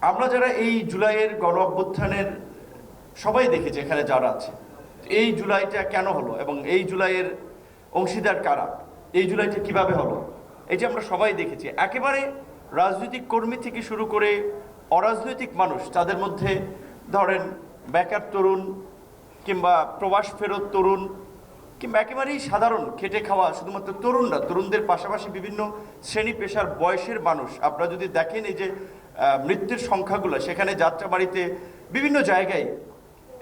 আমরা যারা এই জুলাইয়ের গণ অভ্যুত্থানের সবাই দেখেছি, এখানে যারা আছে, এই জুলাইটা কেন হলো এবং এই জুলাইয়ের অংশীদার কারা, এই জুলাইটা কিভাবে হলো, এই যে আমরা সবাই দেখেছি। একেবারে রাজনৈতিক কর্মী থেকে শুরু করে অরাজনৈতিক মানুষ, তাদের মধ্যে ধরেন বেকার তরুণ কিংবা প্রবাস ফেরত তরুণ কিংবা একেবারেই সাধারণ খেটে খাওয়া শুধুমাত্র তরুণরা, তরুণদের পাশাপাশি বিভিন্ন শ্রেণী পেশার বয়সের মানুষ। আপনারা যদি দেখেন এই যে মৃত্যুর সংখ্যাগুলো, সেখানে যাত্রাবাড়িতে বিভিন্ন জায়গায়,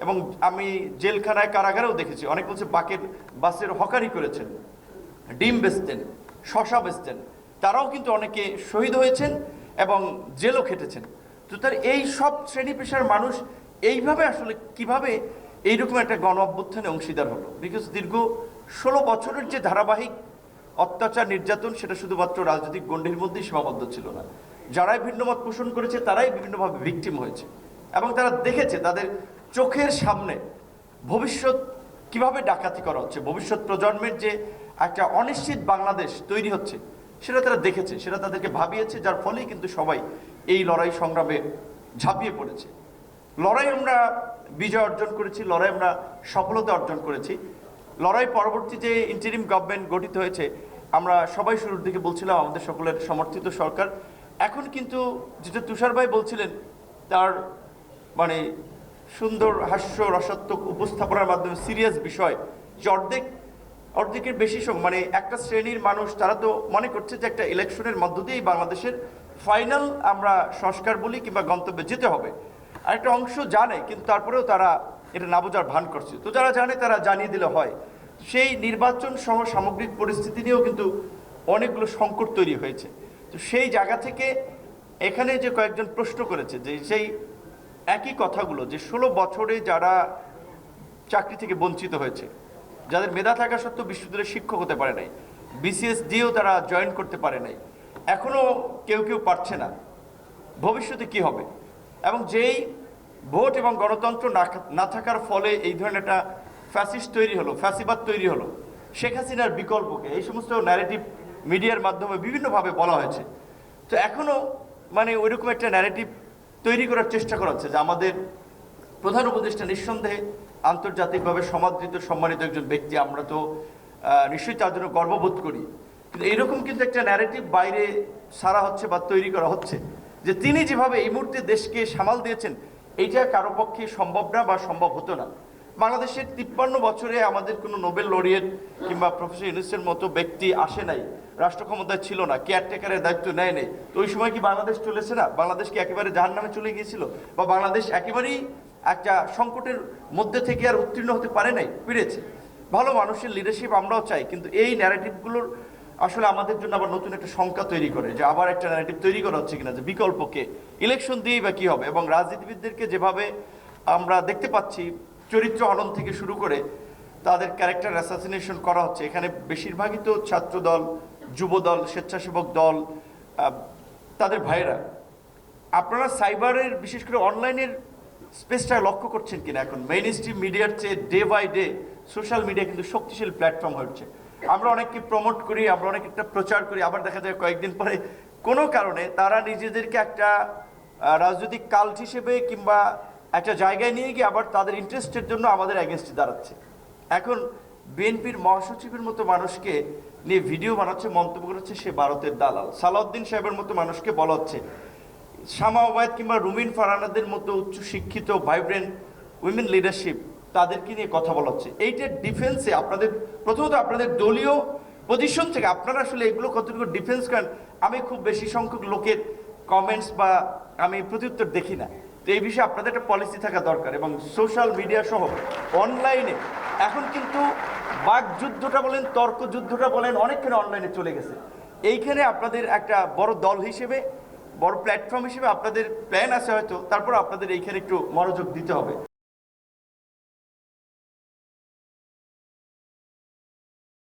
এবং আমি জেলখানায় কারাগারেও দেখেছি, অনেক বলছে বাসের হকারি করেছেন, ডিম বেচতেন, শশা বেচতেন, তারাও কিন্তু অনেকে শহীদ হয়েছেন এবং জেলও খেটেছেন। তো তার এই সব শ্রেণী পেশার মানুষ এইভাবে আসলে কিভাবে এইরকম একটা গণ অভ্যুত্থানে অংশীদার হলো? বিকজ দীর্ঘ 16 বছরের যে ধারাবাহিক অত্যাচার নির্যাতন, সেটা শুধুমাত্র রাজনৈতিক গণ্ডির মধ্যেই সীমাবদ্ধ ছিল না। যারাই ভিন্নমত পোষণ করেছে তারাই বিভিন্নভাবে ভিকটিম হয়েছে, এবং তারা দেখেছে তাদের চোখের সামনে ভবিষ্যৎ কিভাবে ডাকাতি করা হচ্ছে, ভবিষ্যৎ প্রজন্মের যে একটা অনিশ্চিত বাংলাদেশ তৈরি হচ্ছে, সেটা তারা দেখেছে, সেটা তাদেরকে ভাবিয়েছে, যার ফলেই কিন্তু সবাই এই লড়াই সংগ্রামে ঝাঁপিয়ে পড়েছে। লড়াই আমরা বিজয় অর্জন করেছি, লড়াই আমরা সফলতা অর্জন করেছি। লড়াই পরবর্তী যে ইন্টারিম গভর্নমেন্ট গঠিত হয়েছে, আমরা সবাই শুরুর দিকে বলছিলাম আমাদের সকলের সমর্থিত সরকার। এখন কিন্তু যেটা তুষার ভাই বলছিলেন, তার মানে সুন্দর হাস্য রসাত্মক উপস্থাপনার মাধ্যমে সিরিয়াস বিষয়, যে অর্ধেকের বেশি মানে একটা শ্রেণীর মানুষ, তারা তো মনে করছে যে একটা ইলেকশনের মধ্য দিয়েই বাংলাদেশের ফাইনাল আমরা সংস্কার বলি কিংবা গন্তব্যে যেতে হবে। আর একটা অংশ জানে, কিন্তু তারপরেও তারা এটা না বোঝার ভান করছে। তো যারা জানে তারা জানিয়ে দিলে হয়। সেই নির্বাচন সহ সামগ্রিক পরিস্থিতি নিয়েও কিন্তু অনেকগুলো সংকট তৈরি হয়েছে। তো সেই জায়গা থেকে এখানে যে কয়েকজন প্রশ্ন করেছে, যে সেই একই কথাগুলো, যে 16 বছরে যারা চাকরি থেকে বঞ্চিত হয়েছে, যাদের মেধা থাকা সত্ত্বেও বিশ্ববিদ্যালয়ের শিক্ষক হতে পারে নাই, বিসিএস দিয়েও তারা জয়েন করতে পারে নাই, এখনও কেউ কেউ পারছে না, ভবিষ্যতে কি হবে? এবং যেই ভোট এবং গণতন্ত্র না থাকার ফলে এই ধরনের একটা ফ্যাসিস্ট তৈরি হলো, ফ্যাসিবাদ তৈরি হলো, শেখ হাসিনার বিকল্পকে এই সমস্ত ন্যারেটিভ মিডিয়ার মাধ্যমে বিভিন্নভাবে বলা হয়েছে। তো এখনও মানে ওইরকম একটা ন্যারেটিভ তৈরি করার চেষ্টা করা হচ্ছে যে আমাদের প্রধান উপদেষ্টা নিঃসন্দেহে আন্তর্জাতিকভাবে সমাদৃত সম্মানিত একজন ব্যক্তি, আমরা তো নিশ্চয়ই তার জন্য গর্ববোধ করি। কিন্তু এইরকম কিন্তু একটা ন্যারেটিভ বাইরে সারা হচ্ছে বা তৈরি করা হচ্ছে, যে তিনি যেভাবে এই মুহূর্তে দেশকে সামাল দিয়েছেন, এইটা কারো পক্ষে সম্ভব না বা সম্ভব হতো না। বাংলাদেশের 53 বছরে আমাদের কোনো নোবেল লরিয়েট কিংবা প্রফেসর ইউনূসের মতো ব্যক্তি আসে নাই, রাষ্ট্র ক্ষমতায় ছিল না, কেয়ারটেকারের দায়িত্ব নেয় নেই। তো ওই সময় কি বাংলাদেশ চলেছে না? বাংলাদেশ কি একেবারে জাহান্নামে চলে গিয়েছিল? বা বাংলাদেশ একেবারেই একটা সংকটের মধ্যে থেকে আর উত্তীর্ণ হতে পারে নাই? পেরেছে। ভালো মানুষের লিডারশিপ আমরাও চাই, কিন্তু এই ন্যারেটিভগুলোর আসলে আমাদের জন্য আবার নতুন একটা শঙ্কা তৈরি করে, যে আবার একটা ন্যারেটিভ তৈরি করা হচ্ছে কিনা, যে বিকল্পকে ইলেকশন দিয়েই বা কী হবে। এবং রাজনীতিবিদদেরকে যেভাবে আমরা দেখতে পাচ্ছি, চরিত্র হনন থেকে শুরু করে তাদের ক্যারেক্টার অ্যাসাসিনেশন করা হচ্ছে, এখানে বেশিরভাগই তো ছাত্রদল, যুবদল, স্বেচ্ছাসেবক দল, তাদের ভাইয়েরা। আপনারা সাইবারের, বিশেষ করে অনলাইনের স্পেসটা লক্ষ্য করছেন কিনা? এখন মেইন স্ট্রিম মিডিয়ার চেয়ে day by day social media কিন্তু শক্তিশালী প্ল্যাটফর্ম হচ্ছে। আমরা অনেককে প্রমোট করি, আমরা অনেক একটা প্রচার করি, আবার দেখা যায় কয়েকদিন পরে কোনো কারণে তারা নিজেদেরকে একটা রাজনৈতিক কাল্ট হিসেবে কিংবা একটা জায়গায় নিয়ে গিয়ে আবার তাদের ইন্টারেস্টের জন্য আমাদের এগেনস্টে দাঁড়াচ্ছে। এখন বিএনপির মহাসচিবের মতো মানুষকে নিয়ে ভিডিও বানাচ্ছে, মন্তব্য করাচ্ছে সে ভারতের দালাল। সালাউদ্দিন সাহেবের মতো মানুষকে বলা হচ্ছে, শামা ওবায়েদ কিংবা রুমিন ফারহানাদের মতো উচ্চ শিক্ষিত ভাইব্রেন্ট উইমেন লিডারশিপ, তাদেরকে নিয়ে কথা বলা হচ্ছে। এইটার ডিফেন্সে আপনাদের, প্রথমত আপনাদের দলীয় পজিশন থেকে আপনারা আসলে এগুলো কতটুকু ডিফেন্স করেন, আমি খুব বেশি সংখ্যক লোকের কমেন্টস বা আমি প্রত্যুত্তর দেখি না। তো এই বিষয়ে আপনাদের একটা পলিসি থাকা দরকার। এবং সোশ্যাল মিডিয়া সহ অনলাইনে এখন কিন্তু বাকযুদ্ধটা বলেন, তর্ক যুদ্ধটা বলেন, অনেকখানি অনলাইনে চলে গেছে। এইখানে আপনাদের একটা বড় দল হিসেবে, বড় প্ল্যাটফর্ম হিসেবে আপনাদের প্ল্যান আছে হয়তো, তারপর আপনাদের এইখানে একটু মনোযোগ দিতে হবে।